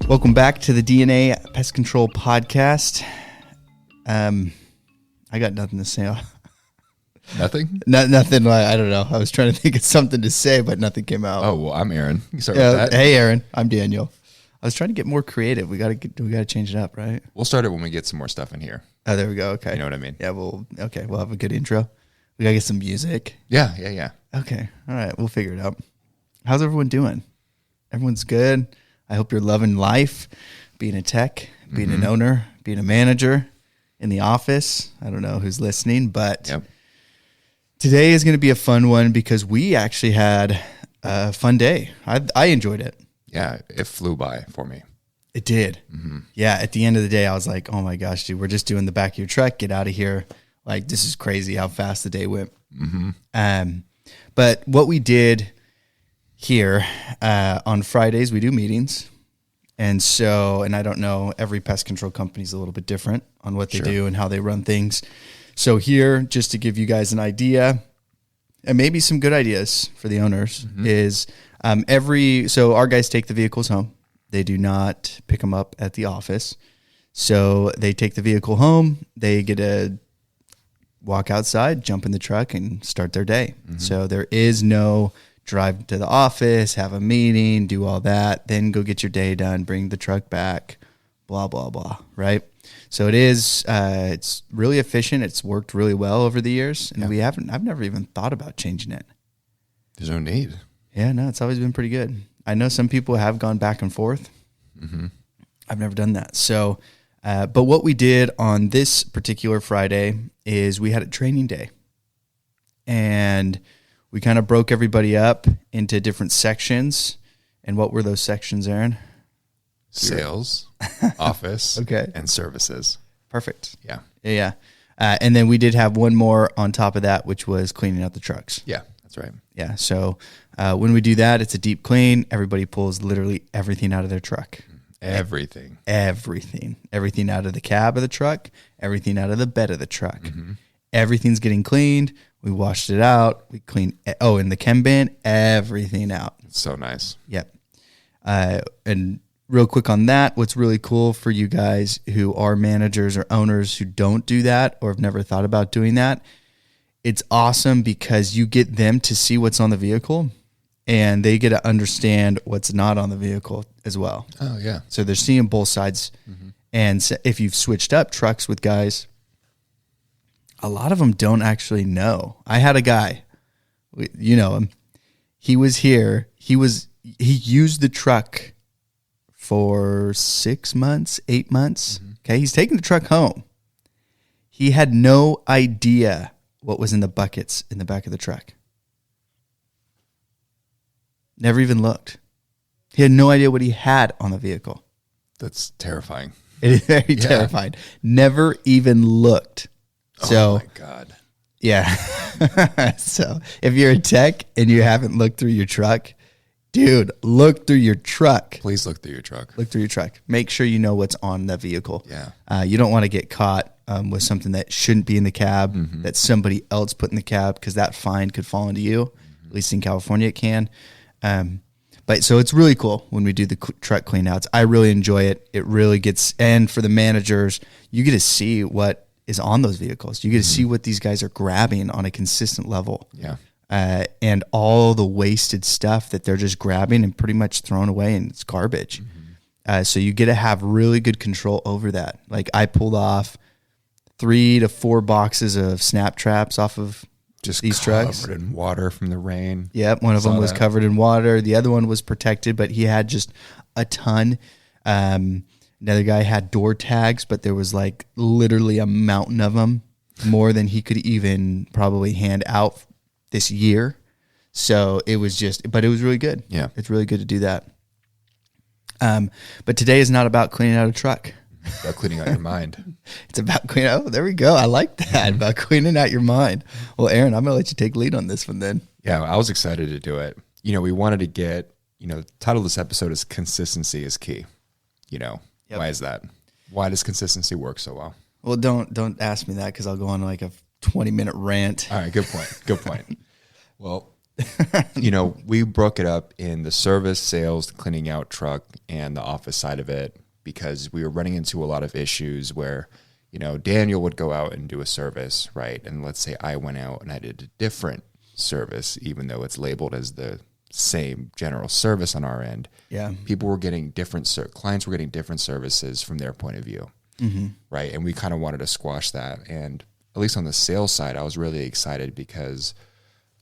Welcome back to the DNA Pest Control Podcast. I got nothing to say. Nothing? Nothing. I don't know. I was trying to think of something to say, but nothing came out. Oh, well, I'm Aaron. You start with that. Hey, Aaron. I'm Daniel. I was trying to get more creative. We got to change it up, right? We'll start it when we get some more stuff in here. Oh, there we go. Okay. You know what I mean? Yeah. We'll have a good intro. We got to get some music. Yeah. Okay. All right. We'll figure it out. How's everyone doing? Everyone's good. I hope you're loving life, being a tech, being an owner, being a manager in the office. I don't know who's listening, but today is going to be a fun one because we actually had a fun day. I enjoyed it. Yeah, it flew by for me. It did. Mm-hmm. Yeah, at the end of the day, I was like, oh my gosh, dude, we're just doing the back of your truck. Get out of here. Like, this is crazy how fast the day went. Mm-hmm. But what we did here on Fridays, we do meetings. And I don't know, every pest control company is a little bit different on what they do and how they run things. So here, just to give you guys an idea, and maybe some good ideas for the owners, is so our guys take the vehicles home. They do not pick them up at the office. So they take the vehicle home. They get to walk outside, jump in the truck, and start their day. Mm-hmm. So there is no drive to the office, have a meeting, do all that, then go get your day done, bring the truck back, blah, blah, blah, right? So it is, it's really efficient. It's worked really well over the years, and I've never even thought about changing it. There's no need. Yeah, no, it's always been pretty good. I know some people have gone back and forth. Mm-hmm. I've never done that. So, but what we did on this particular Friday is we had a training day, and we kind of broke everybody up into different sections. And what were those sections, Aaron? Sales, office, and services. Perfect. Yeah. And then we did have one more on top of that, which was cleaning out the trucks. Yeah, that's right. Yeah. So when we do that, it's a deep clean. Everybody pulls literally everything out of their truck. Everything out of the cab of the truck, everything out of the bed of the truck. Mm-hmm. Everything's getting cleaned. We washed it out. We cleaned, in the chem bin, everything out. It's so nice. Yep. And real quick on that, what's really cool for you guys who are managers or owners who don't do that or have never thought about doing that, it's awesome because you get them to see what's on the vehicle and they get to understand what's not on the vehicle as well. Oh, yeah. So they're seeing both sides. Mm-hmm. And so if you've switched up trucks with guys, a lot of them don't actually know. I had a guy, you know him. He was here. He used the truck for 6 months, 8 months. Mm-hmm. Okay. He's taking the truck home. He had no idea what was in the buckets in the back of the truck. Never even looked. He had no idea what he had on the vehicle. That's terrifying. It is very terrifying. Never even looked. So, oh my God. Yeah. So if you're a tech and you haven't looked through your truck, dude, look through your truck. Please look through your truck. Look through your truck. Make sure you know what's on the vehicle. Yeah. You don't want to get caught with something that shouldn't be in the cab, that somebody else put in the cab, because that fine could fall into you. Mm-hmm. At least in California it can. But so it's really cool when we do the truck cleanouts. I really enjoy it. It really gets, and for the managers, you get to see what is on those vehicles. You get to see what these guys are grabbing on a consistent level. Yeah. And all the wasted stuff that they're just grabbing and pretty much throwing away, and it's garbage. Mm-hmm. So you get to have really good control over that. Like I pulled off 3 to 4 boxes of snap traps off of just these trucks. Covered in water from the rain. Yep. One of them was covered in water. The other one was protected, but he had just a ton. Another guy had door tags, but there was like literally a mountain of them, more than he could even probably hand out this year. So it was but it was really good. Yeah. It's really good to do that. But today is not about cleaning out a truck. It's about cleaning out your mind. It's about cleaning. Oh, there we go. I like that. About cleaning out your mind. Well, Aaron, I'm going to let you take lead on this one then. Yeah, I was excited to do it. We wanted to get, the title of this episode is Consistency is Key. Why is that? Why does consistency work so well? Well, don't ask me that because I'll go on like a 20-minute rant. All right, good point. Good point. Well, We broke it up in the service, sales, cleaning out truck, and the office side of it because we were running into a lot of issues where, Daniel would go out and do a service, right? And let's say I went out and I did a different service, even though it's labeled as the same general service on our end. Yeah. People were getting clients were getting different services from their point of view, right? And we kind of wanted to squash that. And at least on the sales side, I was really excited because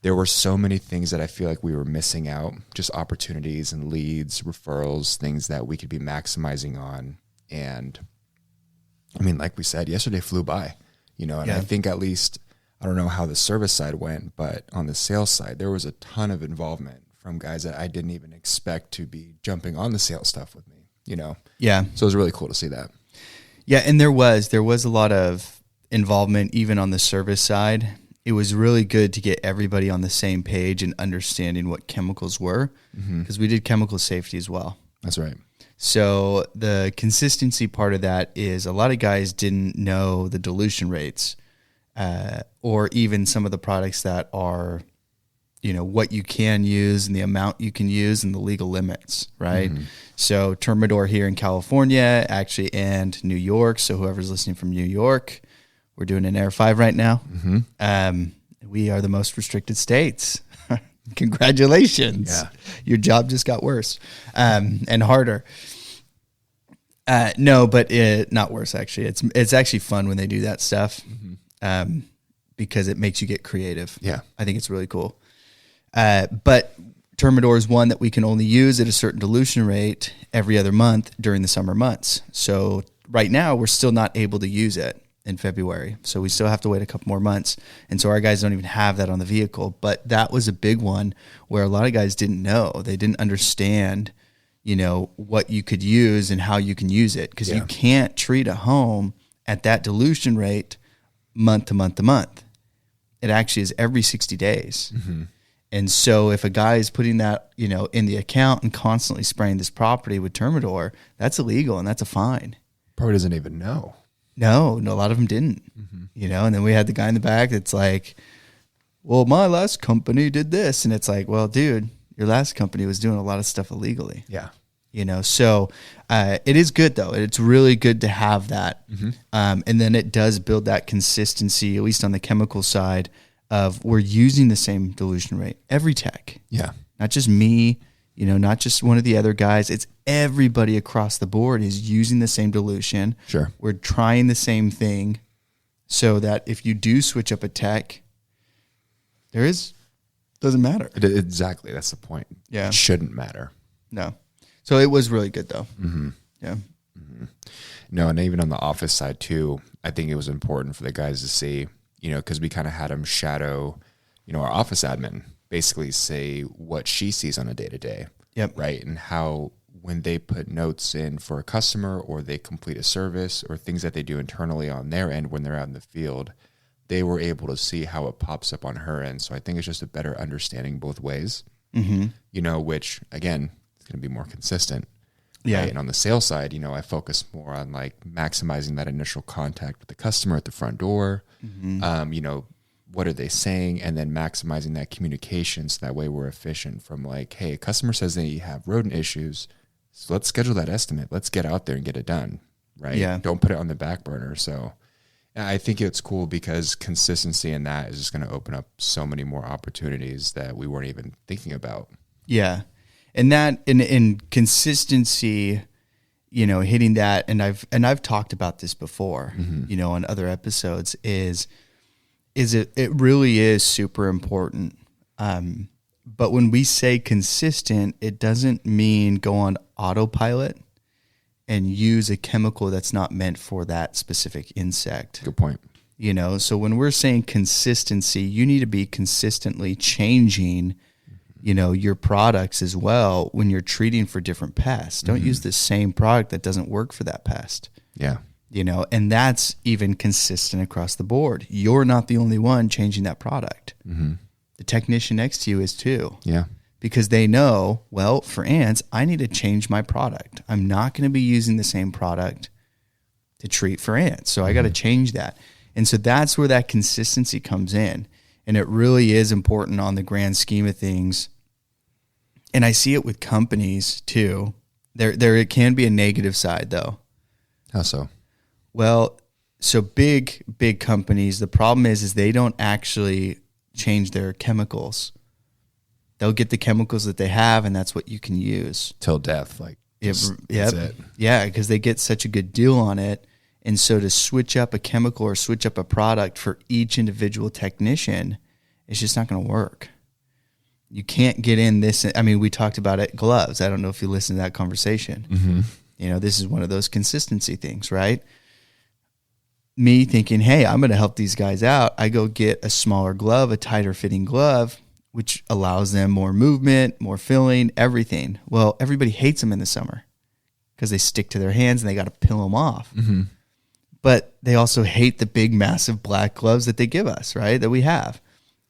there were so many things that I feel like we were missing out, just opportunities and leads, referrals, things that we could be maximizing on. And I mean, like we said, yesterday flew by, and I think at least, I don't know how the service side went, but on the sales side, there was a ton of involvement from guys that I didn't even expect to be jumping on the sales stuff with me, Yeah. So it was really cool to see that. Yeah. And there was a lot of involvement even on the service side. It was really good to get everybody on the same page and understanding what chemicals were because we did chemical safety as well. That's right. So the consistency part of that is a lot of guys didn't know the dilution rates or even some of the products that are, what you can use and the amount you can use and the legal limits, right? So Termidor here in California actually and New York. So whoever's listening from New York, we're doing an Air 5 right now. We are the most restricted states. Congratulations. Yeah. Your job just got worse and harder. No, but not worse, actually. It's actually fun when they do that stuff because it makes you get creative. Yeah. I think it's really cool. But Termidor is one that we can only use at a certain dilution rate every other month during the summer months. So right now, we're still not able to use it in February. So we still have to wait a couple more months. And so our guys don't even have that on the vehicle. But that was a big one where a lot of guys didn't know. They didn't understand, what you could use and how you can use it. Because you can't treat a home at that dilution rate month to month to month. It actually is every 60 days. And so if a guy is putting that, in the account and constantly spraying this property with Termidor, that's illegal and that's a fine. Probably doesn't even know. No, a lot of them didn't, and then we had the guy in the back that's like, well, my last company did this. And it's like, well, dude, your last company was doing a lot of stuff illegally. Yeah. So it is good though. It's really good to have that. And then it does build that consistency, at least on the chemical side of we're using the same dilution rate, every tech. Yeah. Not just me, not just one of the other guys. It's everybody across the board is using the same dilution. Sure. We're trying the same thing so that if you do switch up a tech, doesn't matter. Exactly. That's the point. Yeah. It shouldn't matter. No. So it was really good though. Yeah. No, and even on the office side too, I think it was important for the guys to see, because we kind of had them shadow, our office admin basically say what she sees on a day-to-day. Yep. Right. And how when they put notes in for a customer or they complete a service or things that they do internally on their end when they're out in the field, they were able to see how it pops up on her end. So I think it's just a better understanding both ways, which again, is going to be more consistent. Yeah. Right? And on the sales side, I focus more on like maximizing that initial contact with the customer at the front door. What are they saying? And then maximizing that communication so that way we're efficient from like, hey, a customer says they have rodent issues. So let's schedule that estimate. Let's get out there and get it done. Right. Yeah. Don't put it on the back burner. So I think it's cool because consistency in that is just going to open up so many more opportunities that we weren't even thinking about. Yeah. And that in consistency, hitting that, and I've talked about this before, on other episodes, is it really is super important. But when we say consistent, it doesn't mean go on autopilot and use a chemical that's not meant for that specific insect. Good point. So when we're saying consistency, you need to be consistently changing your products as well when you're treating for different pests. Don't use the same product that doesn't work for that pest. Yeah. And that's even consistent across the board. You're not the only one changing that product. The technician next to you is too. Yeah. Because they know, well, for ants, I need to change my product. I'm not going to be using the same product to treat for ants. So I got to change that. And so that's where that consistency comes in. And it really is important on the grand scheme of things. And I see it with companies too. There it can be a negative side though. How so? Well, so big companies, the problem is they don't actually change their chemicals. They'll get the chemicals that they have, and that's what you can use. Till death, like, that's it. Yeah, because they get such a good deal on it. And so to switch up a chemical or switch up a product for each individual technician, it's just not going to work. You can't get in this. I mean, we talked about it, gloves. I don't know if you listened to that conversation. Mm-hmm. You know, this is one of those consistency things, right? Me thinking, hey, I'm going to help these guys out. I go get a smaller glove, a tighter fitting glove, which allows them more movement, more filling, everything. Well, everybody hates them in the summer because they stick to their hands and they got to peel them off. Mm-hmm. But they also hate the big, massive black gloves that they give us, right, that we have.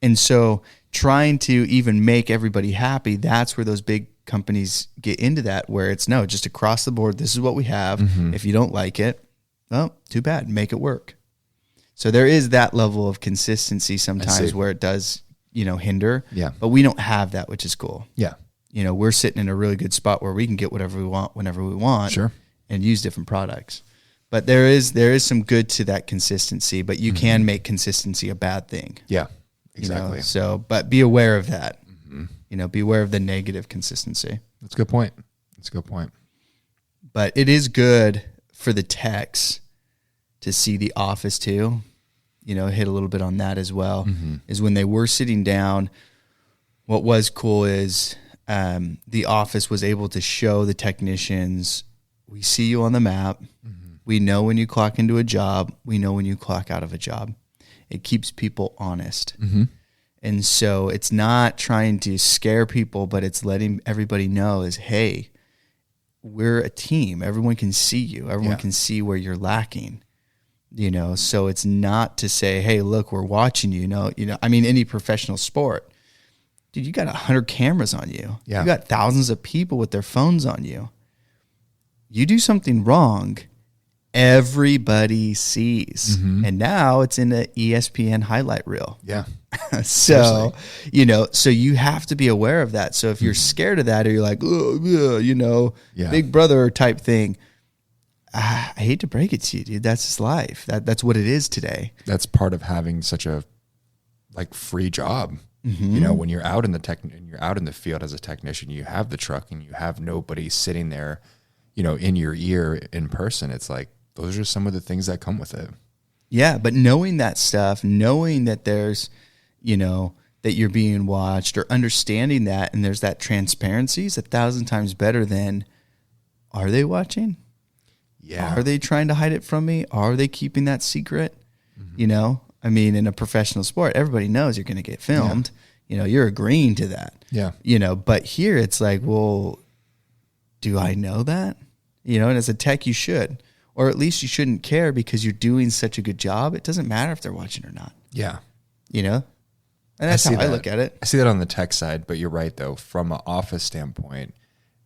And so trying to even make everybody happy, that's where those big companies get into that, where it's no, just across the board, this is what we have. Mm-hmm. If you don't like it, well, too bad, make it work. So there is that level of consistency sometimes where it does, you know, hinder. Yeah. But we don't have that, which is cool. Yeah. You know, we're sitting in a really good spot where we can get whatever we want whenever we want. Sure. And use different products. But there is some good to that consistency, but you can make consistency a bad thing. Yeah. Exactly. You know? So, but be aware of that. Mm-hmm. You know, be aware of the negative consistency. That's a good point. But it is good for the techs to see the office too. You know, hit a little bit on that as well. Mm-hmm. Is when they were sitting down, what was cool is the office was able to show the technicians, we see you on the map. Mm-hmm. We know when you clock into a job. We know when you clock out of a job. It keeps people honest. Mm-hmm. And so it's not trying to scare people, but it's letting everybody know is, hey, we're a team. Everyone can see you. Everyone can see where you're lacking. You know, so it's not to say, hey, look, we're watching you. You know, I mean, any professional sport, dude, you got 100 cameras on you. Yeah. You got thousands of people with their phones on you. You do something wrong, everybody sees. Mm-hmm. And now it's in the ESPN highlight reel. Yeah. So, you know, so you have to be aware of that. So if you're scared of that, or you're like, oh, yeah, you know, big brother type thing, I hate to break it to you, dude. That's just life. That's what it is today. That's part of having such a free job. Mm-hmm. You know, when you're out in the field as a technician, you have the truck and you have nobody sitting there, you know, in your ear in person. It's like, those are some of the things that come with it. Yeah. But knowing that stuff, knowing that there's, you know, that you're being watched, or understanding that, and there's that transparency is 1,000 times better than, are they watching? Yeah. Are they trying to hide it from me? Are they keeping that secret? Mm-hmm. You know, I mean, in a professional sport, everybody knows you're going to get filmed. Yeah. You know, you're agreeing to that. Yeah. You know, but here it's like, well, do I know that? You know, and as a tech, you should, or at least you shouldn't care because you're doing such a good job. It doesn't matter if they're watching or not. Yeah. You know, and that's how I look at it. I see that on the tech side, but you're right though. From an office standpoint,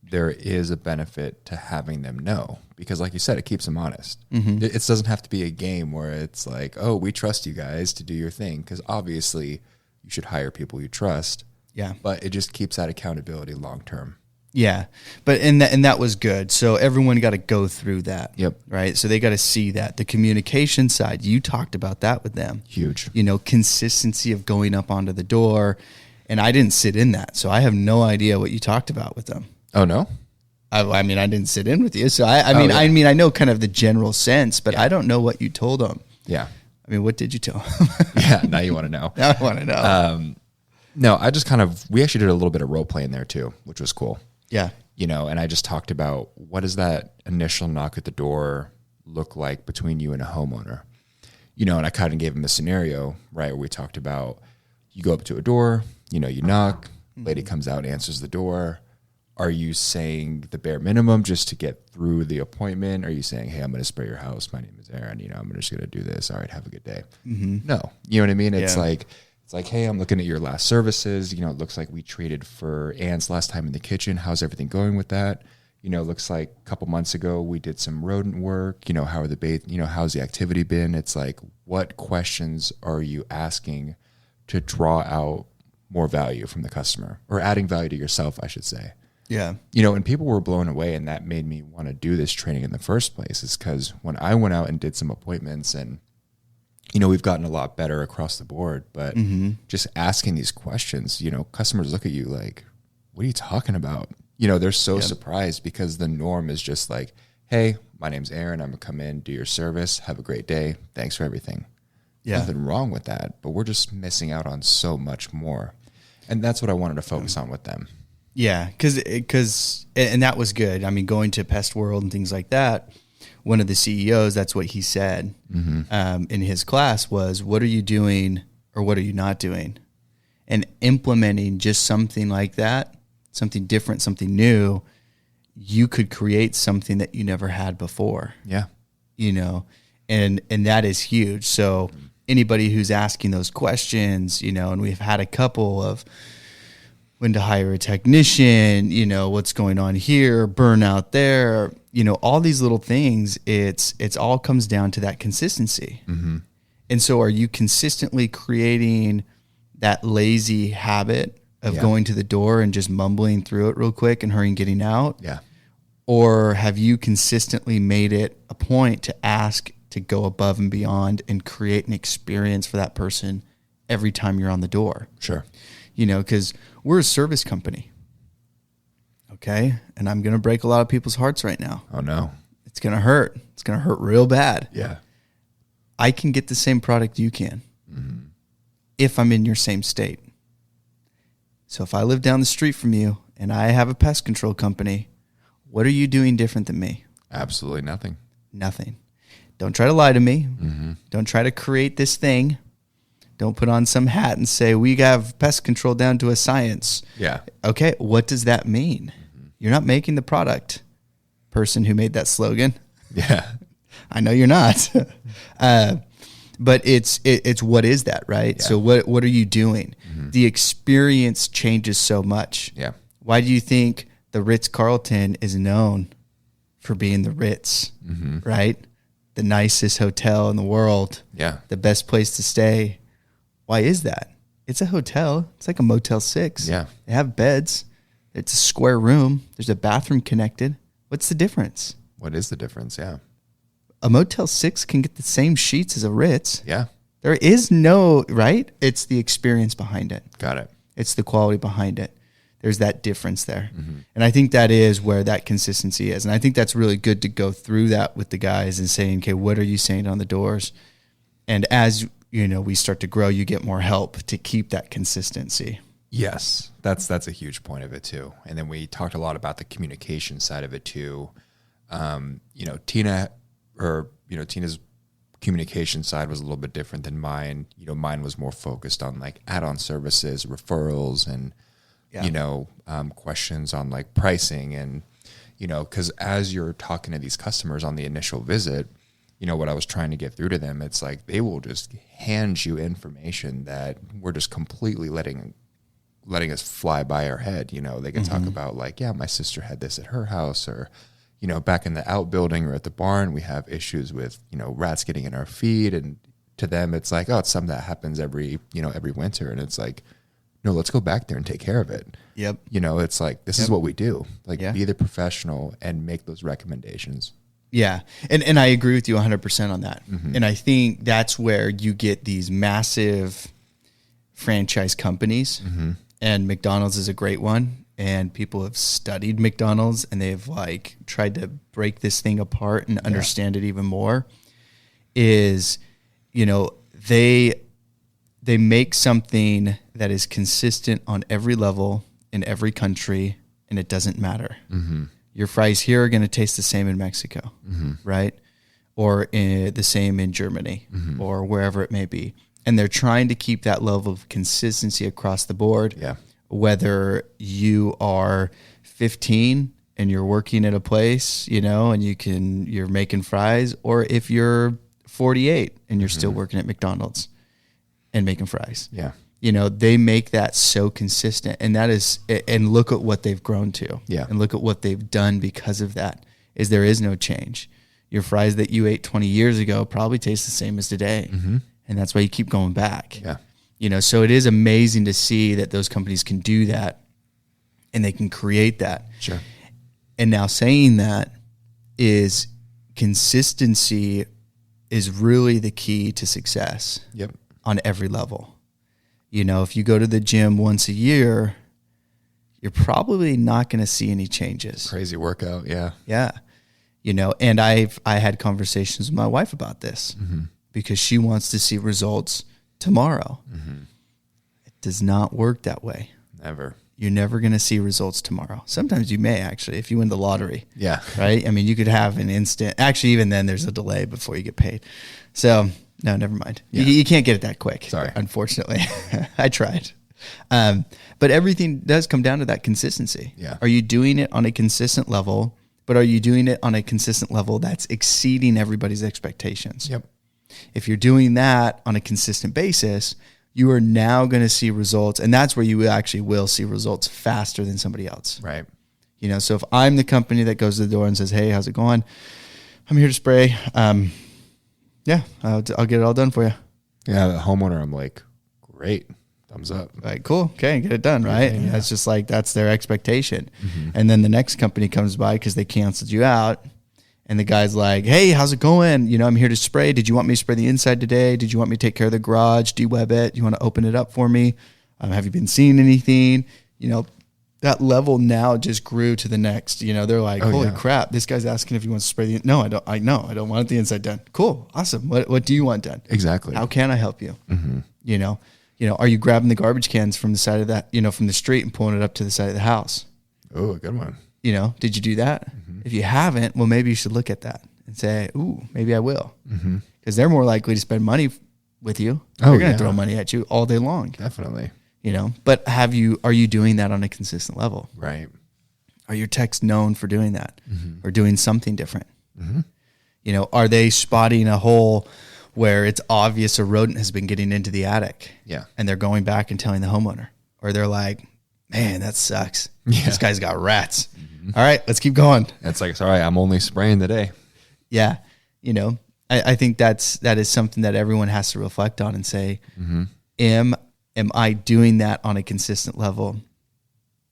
there is a benefit to having them know, because like you said, it keeps them honest. Mm-hmm. It doesn't have to be a game where it's like, oh, we trust you guys to do your thing. Because obviously you should hire people you trust. Yeah. But it just keeps that accountability long term. Yeah. But and that was good. So everyone got to go through that. Yep. Right. So they got to see that. The communication side, you talked about that with them. Huge. You know, consistency of going up onto the door. And I didn't sit in that. So I have no idea what you talked about with them. Oh, no? I mean, I didn't sit in with you. So I mean, I know kind of the general sense, but I don't know what you told them. Yeah. I mean, what did you tell them? Yeah. Now you want to know. Now I want to know. No, I just we actually did a little bit of role playing there too, which was cool. Yeah. You know, and I just talked about, what does that initial knock at the door look like between you and a homeowner? You know, and I kind of gave him a scenario, right, where we talked about, you go up to a door, you know, you knock, lady comes out, answers the door. Are you saying the bare minimum just to get through the appointment? Are you saying, hey, I'm going to spray your house. My name is Aaron. You know, I'm just going to do this. All right, have a good day. Mm-hmm. No. You know what I mean? It's like, hey, I'm looking at your last services. You know, it looks like we traded for ants last time in the kitchen. How's everything going with that? You know, it looks like a couple months ago we did some rodent work. You know, how's the activity been? It's like, what questions are you asking to draw out more value from the customer, or adding value to yourself, I should say. Yeah. And people were blown away, and that made me want to do this training in the first place, is because when I went out and did some appointments, and, we've gotten a lot better across the board, but just asking these questions, customers look at you like, what are you talking about? They're so surprised, because the norm is just like, hey, my name's Aaron. I'm going to come in, do your service. Have a great day. Thanks for everything. Yeah. Nothing wrong with that, but we're just missing out on so much more. And that's what I wanted to focus on with them. Yeah, because that was good. I mean, going to Pest World and things like that, one of the CEOs, that's what he said in his class was, what are you doing or what are you not doing? And implementing just something like that, something different, something new, you could create something that you never had before. Yeah. And that is huge. So anybody who's asking those questions, and we've had a couple of when to hire a technician, what's going on here, burnout there, all these little things, it's all comes down to that consistency. And so are you consistently creating that lazy habit of going to the door and just mumbling through it real quick and hurrying getting out? Yeah. Or have you consistently made it a point to ask to go above and beyond and create an experience for that person every time you're on the door? Sure. Because we're a service company. Okay. And I'm going to break a lot of people's hearts right now. Oh, no. It's going to hurt. It's going to hurt real bad. Yeah. I can get the same product you can if I'm in your same state. So if I live down the street from you and I have a pest control company, what are you doing different than me? Absolutely nothing. Nothing. Don't try to lie to me. Don't try to create this thing. Don't put on some hat and say, we have pest control down to a science. Yeah. Okay, what does that mean? You're not making the product, person who made that slogan. Yeah. I know you're not. But it's what is that, right? Yeah. So what are you doing? The experience changes so much. Yeah. Why do you think the Ritz-Carlton is known for being the Ritz, right? The nicest hotel in the world. Yeah. The best place to stay. Why is that? It's a hotel. It's like a Motel 6. Yeah. They have beds. It's a square room. There's a bathroom connected. What's the difference? What is the difference? Yeah. A Motel 6 can get the same sheets as a Ritz. Yeah. There is no, right? It's the experience behind it. Got it. It's the quality behind it. There's that difference there. And I think that is where that consistency is. And I think that's really good to go through that with the guys and saying, okay, what are you saying on the doors? And as we start to grow, you get more help to keep that consistency. Yes, that's a huge point of it too. And then we talked a lot about the communication side of it too. Tina's communication side was a little bit different than mine. Mine was more focused on like add-on services, referrals, and questions on like pricing, and because as you're talking to these customers on the initial visit, what I was trying to get through to them, it's like they will just hand you information that we're just completely letting us fly by our head. They can talk about like, yeah, my sister had this at her house, or back in the outbuilding or at the barn, we have issues with rats getting in our feed, and to them it's like, oh, it's something that happens every winter, and it's like, no, let's go back there and take care of it. Yep. It's like, this is what we do. Like, be the professional and make those recommendations. Yeah. And I agree with you 100% on that. And I think that's where you get these massive franchise companies, and McDonald's is a great one. And people have studied McDonald's and they've like tried to break this thing apart and understand it even more. Is, they make something that is consistent on every level in every country, and it doesn't matter. Your fries here are going to taste the same in Mexico, right? Or the same in Germany, or wherever it may be. And they're trying to keep that level of consistency across the board. Yeah. Whether you are 15 and you're working at a place, and you're making fries, or if you're 48 and you're still working at McDonald's and making fries. Yeah. They make that so consistent, and and look at what they've grown to. Yeah. And look at what they've done because of that. Is there is no change. Your fries that you ate 20 years ago probably taste the same as today. And that's why you keep going back. Yeah. So it is amazing to see that those companies can do that and they can create that. Sure. And now saying that is consistency is really the key to success. Yep. On every level. If you go to the gym once a year, you're probably not going to see any changes. Crazy workout. Yeah. Yeah. And I had conversations with my wife about this because she wants to see results tomorrow. It does not work that way. Never. You're never going to see results tomorrow. Sometimes you may actually, if you win the lottery. Yeah. Right. I mean, you could have an instant, actually, even then there's a delay before you get paid. So no, never mind. Yeah. You can't get it that quick. Sorry. Unfortunately. I tried. But everything does come down to that consistency. Yeah. Are you doing it on a consistent level, but are you doing it on a consistent level that's exceeding everybody's expectations? Yep. If you're doing that on a consistent basis, you are now going to see results. And that's where you actually will see results faster than somebody else. Right. So if I'm the company that goes to the door and says, hey, how's it going? I'm here to spray. Yeah, I'll get it all done for you. Yeah, the homeowner, I'm like, great, thumbs up. Like, cool, okay, get it done, right? Yeah. And that's just like, that's their expectation. And then the next company comes by because they canceled you out. And the guy's like, hey, how's it going? I'm here to spray. Did you want me to spray the inside today? Did you want me to take care of the garage, de-web it? You want to open it up for me? Have you been seeing anything? That level now just grew to the next. They're like, holy crap, this guy's asking if he wants to spray the. No, I don't. I want the inside done. Cool, awesome. What do you want done? Exactly. How can I help you? Are you grabbing the garbage cans from the side of that, from the street and pulling it up to the side of the house? Oh, a good one. Did you do that? If you haven't, well, maybe you should look at that and say, ooh, maybe I will, because they're more likely to spend money with you. They're going to throw money at you all day long. Definitely. But are you doing that on a consistent level? Right. Are your techs known for doing that or doing something different? Are they spotting a hole where it's obvious a rodent has been getting into the attic? Yeah. And they're going back and telling the homeowner, or they're like, man, that sucks. Yeah. This guy's got rats. All right, let's keep going. It's like, sorry, I'm only spraying today. Yeah. I think that is something that everyone has to reflect on and say, am I doing that on a consistent level?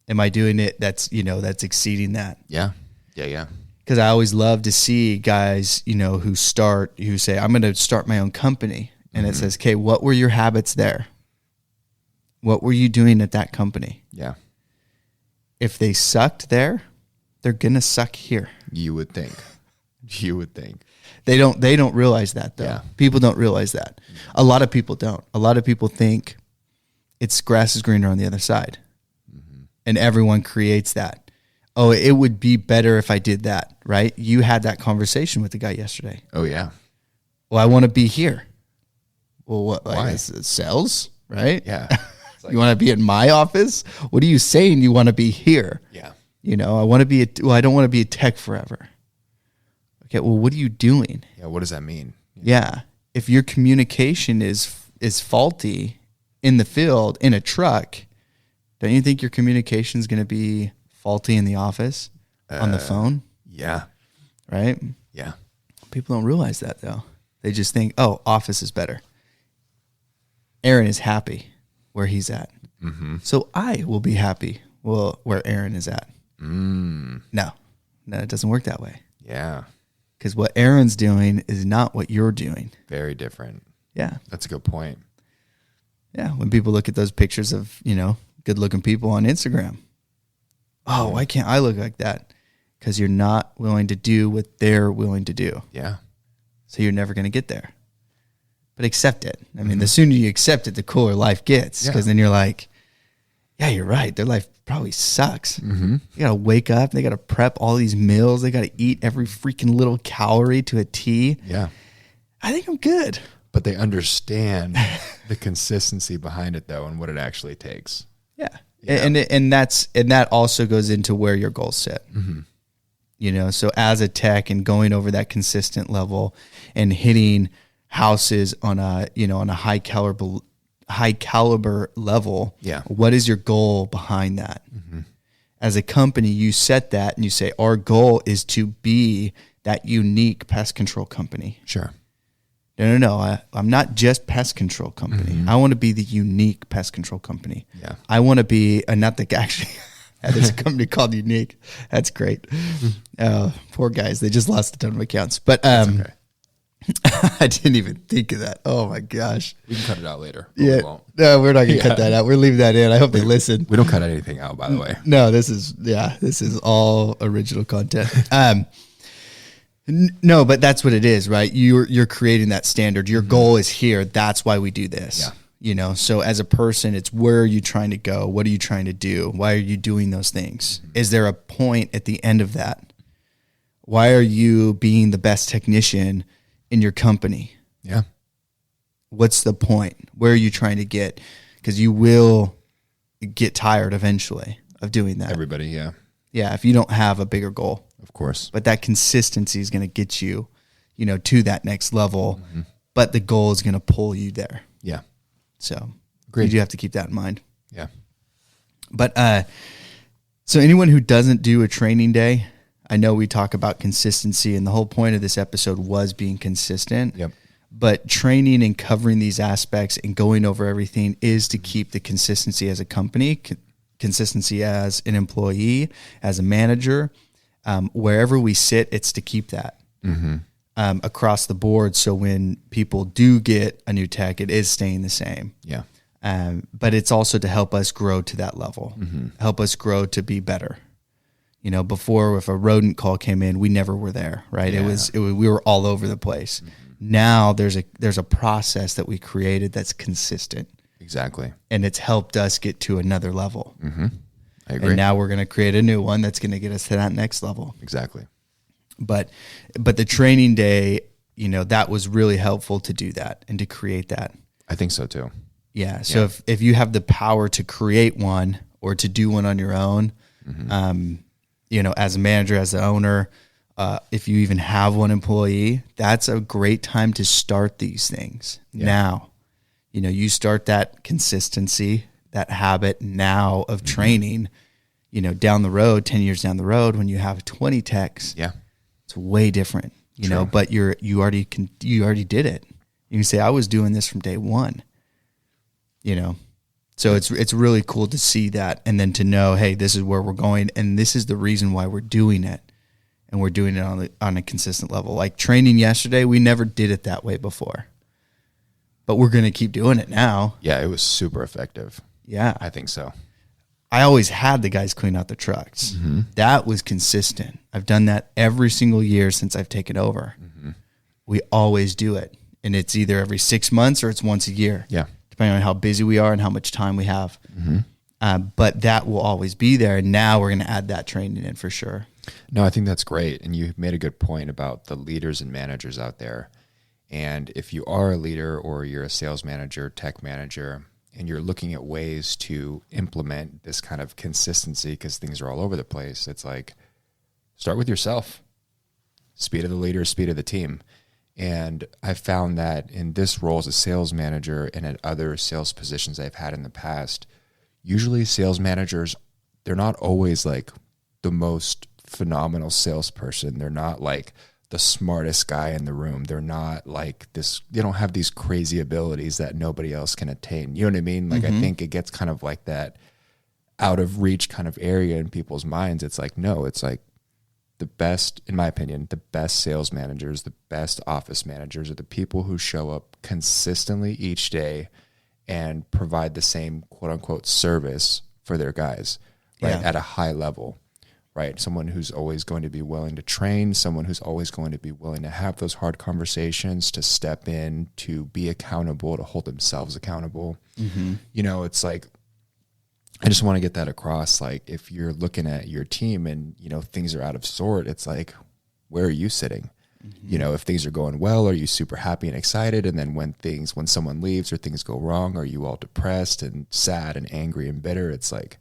Am I doing it that's exceeding that? Yeah. Yeah. Because I always love to see guys, who say, I'm going to start my own company. And it says, okay, what were your habits there? What were you doing at that company? Yeah. If they sucked there, they're going to suck here. You would think. They don't realize that though. Yeah. People don't realize that. A lot of people don't. A lot of people think it's grass is greener on the other side. And everyone creates that. Oh, it would be better if I did that, right? You had that conversation with the guy yesterday. Oh, yeah. Well, I want to be here. Well, what? Why? It sells, right? Yeah. Like, you want to be in my office? What are you saying? You want to be here? Yeah. I want to be. I don't want to be a tech forever. Okay. Well, what are you doing? Yeah. What does that mean? Yeah. If your communication is faulty in the field in a truck, don't you think your communication is going to be faulty in the office on the phone? Yeah. Right? Yeah. People don't realize that though. They just think, oh, office is better. Aaron is happy where he's at. So I will be happy where Aaron is at. No, it doesn't work that way. Yeah. Because what Aaron's doing is not what you're doing. Very different. Yeah. That's a good point. Yeah. When people look at those pictures of, good looking people on Instagram. Oh, why can't I look like that? Because you're not willing to do what they're willing to do. Yeah. So you're never going to get there. But accept it. I mean, the sooner you accept it, the cooler life gets. Because then you're like, yeah, you're right. Their life probably sucks. You got to wake up. They got to prep all these meals. They got to eat every freaking little calorie to a T. Yeah. I think I'm good. But they understand the consistency behind it, though, and what it actually takes. Yeah. And that also goes into where your goals sit. So as a tech and going over that consistent level and hitting houses on a high caliber level. Yeah. What is your goal behind that? As a company, you set that and you say, our goal is to be that unique pest control company. Sure. No. I'm not just pest control company. I want to be the unique pest control company. Yeah. I want to be, not the actually, there's a company called Unique. That's great. Poor guys. They just lost a ton of accounts. But Okay. I didn't even think of that. Oh my gosh. We can cut it out later. Yeah. We won't. No, we're not going to cut that out. We're leaving that in. I hope they listen. We don't cut anything out, by the way. No, this is all original content. No, but that's what it is, right? You're creating that standard. Your goal is here. That's why we do this. Yeah. You know, so as a person, it's where are you trying to go? What are you trying to do? Why are you doing those things? Is there a point at the end of that? Why are you being the best technician in your company? Yeah. What's the point? Where are you trying to get? Because you will get tired eventually of doing that. Everybody, yeah. Yeah, if you don't have a bigger goal. Of course. But that consistency is going to get you, to that next level. But the goal is going to pull you there. Yeah. So Agreed. you do have to keep that in mind. Yeah. But so anyone who doesn't do a training day, I know we talk about consistency, and the whole point of this episode was being consistent. Yep. But training and covering these aspects and going over everything is to keep the consistency as a company, consistency as an employee, as a manager. Wherever we sit, it's to keep that across the board. So when people do get a new tech, it is staying the same. Yeah. But it's also to help us grow to that level, help us grow to be better. Before, if a rodent call came in, we never were there, right? Yeah. It was we were all over the place. Now there's a process that we created that's consistent. Exactly. And it's helped us get to another level. I agree. And now we're going to create a new one that's going to get us to that next level. Exactly. But the training day, that was really helpful to do that and to create that. I think so too. Yeah. So if you have the power to create one or to do one on your own, as a manager, as the owner, if you even have one employee, that's a great time to start these things now. You start that consistency, that habit now of training, down the road, 10 years down the road, when you have 20 techs, it's way different, but you already did it. You can say, I was doing this from day one, so it's really cool to see that. And then to know, hey, this is where we're going. And this is the reason why we're doing it. And we're doing it on a consistent level. Like training yesterday, we never did it that way before, but we're going to keep doing it now. Yeah. It was super effective. Yeah. I think so. I always had the guys clean out the trucks. That was consistent. I've done that every single year since I've taken over. We always do it. And it's either every 6 months or it's once a year. Yeah. Depending on how busy we are and how much time we have. But that will always be there. And now we're going to add that training in for sure. No, I think that's great. And you made a good point about the leaders and managers out there. And if you are a leader or you're a sales manager, tech manager, and you're looking at ways to implement this kind of consistency because things are all over the place, it's like, start with yourself. Speed of the leader, speed of the team. And I found that in this role as a sales manager and at other sales positions I've had in the past, usually sales managers, they're not always like the most phenomenal salesperson. They're not like the smartest guy in the room. They're not like this. They don't have these crazy abilities that nobody else can attain. You know what I mean? Like, I think it gets kind of like that out of reach kind of area in people's minds. It's like, no, it's like the best, in my opinion, the best sales managers, the best office managers are the people who show up consistently each day and provide the same quote unquote service for their guys, right? At a high level. Right? Someone who's always going to be willing to train, someone who's always going to be willing to have those hard conversations, to step in, to be accountable, to hold themselves accountable. It's like, I just want to get that across. Like, if you're looking at your team and, things are out of sort, it's like, where are you sitting? If things are going well, are you super happy and excited? And then when someone leaves or things go wrong, are you all depressed and sad and angry and bitter? It's like,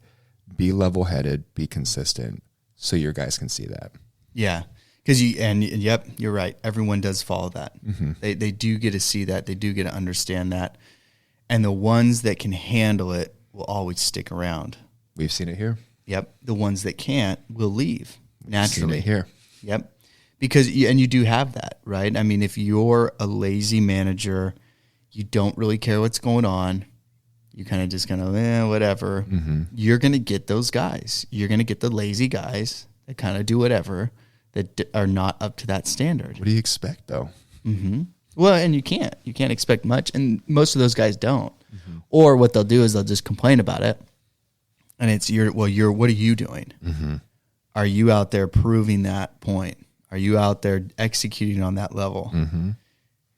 be level-headed, be consistent, so your guys can see that. Yeah. Because you're right. Everyone does follow that. They do get to see that. They do get to understand that. And the ones that can handle it will always stick around. We've seen it here. Yep. The ones that can't will leave naturally. We've seen it here. Yep. Because, and you do have that, right? I mean, if you're a lazy manager, you don't really care what's going on, you kind of just whatever, you're going to get those guys. You're going to get the lazy guys that kind of do whatever, that are not up to that standard. What do you expect, though? Well, and you can't expect much. And most of those guys don't. Or what they'll do is they'll just complain about it. And it's, what are you doing? Are you out there proving that point? Are you out there executing on that level?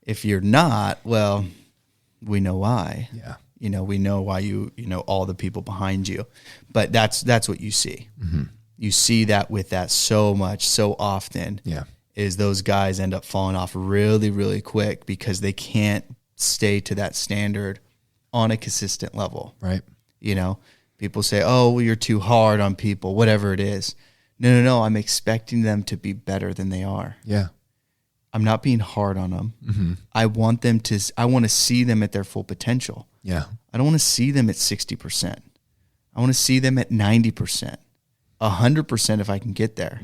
If you're not, well, we know why. Yeah. We know why all the people behind you. But that's what you see. You see that with that so much, so often. Yeah. Is those guys end up falling off really, really quick because they can't stay to that standard on a consistent level. Right. People say, oh, well, you're too hard on people, whatever it is. No. I'm expecting them to be better than they are. Yeah. I'm not being hard on them. I want to see them at their full potential. Yeah. I don't want to see them at 60%. I want to see them at 90%, 100% if I can get there.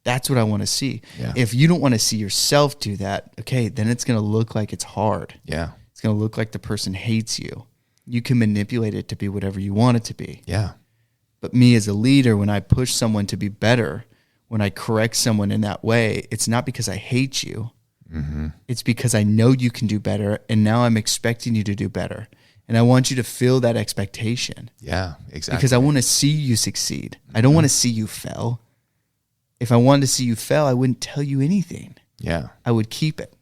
That's what I want to see. Yeah. If you don't want to see yourself do that, okay, then it's going to look like it's hard. Yeah. It's going to look like the person hates you. You can manipulate it to be whatever you want it to be. Yeah. But me as a leader, when I push someone to be better, when I correct someone in that way, it's not because I hate you. It's because I know you can do better, and now I'm expecting you to do better. And I want you to feel that expectation. Yeah, exactly. Because I want to see you succeed. I don't want to see you fail. If I wanted to see you fail, I wouldn't tell you anything. Yeah. I would keep it.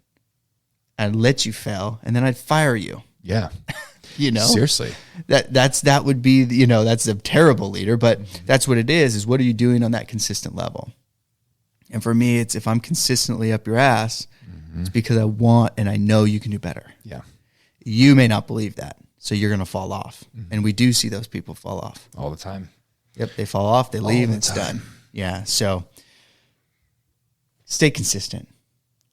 I'd let you fail, and then I'd fire you. Yeah. Seriously. That would be, that's a terrible leader, but that's what it is what are you doing on that consistent level? And for me, it's if I'm consistently up your ass, it's because I want and I know you can do better. Yeah. You may not believe that, so you're going to fall off. And we do see those people fall off. All the time. Yep, they fall off, they leave, and it's done. Yeah, so stay consistent.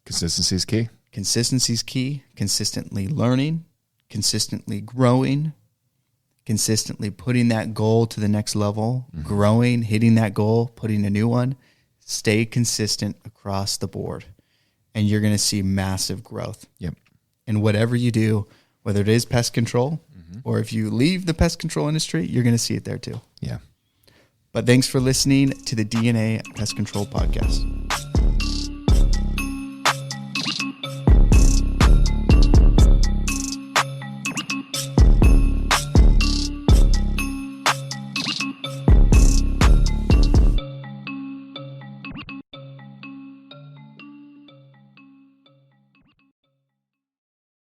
Consistency is key. Consistency is key. Consistently learning, consistently growing, consistently putting that goal to the next level, growing, hitting that goal, putting a new one. Stay consistent across the board, and you're going to see massive growth. Yep. And whatever you do, whether it is pest control or if you leave the pest control industry, you're going to see it there too. Yeah. But thanks for listening to the DNA Pest Control Podcast.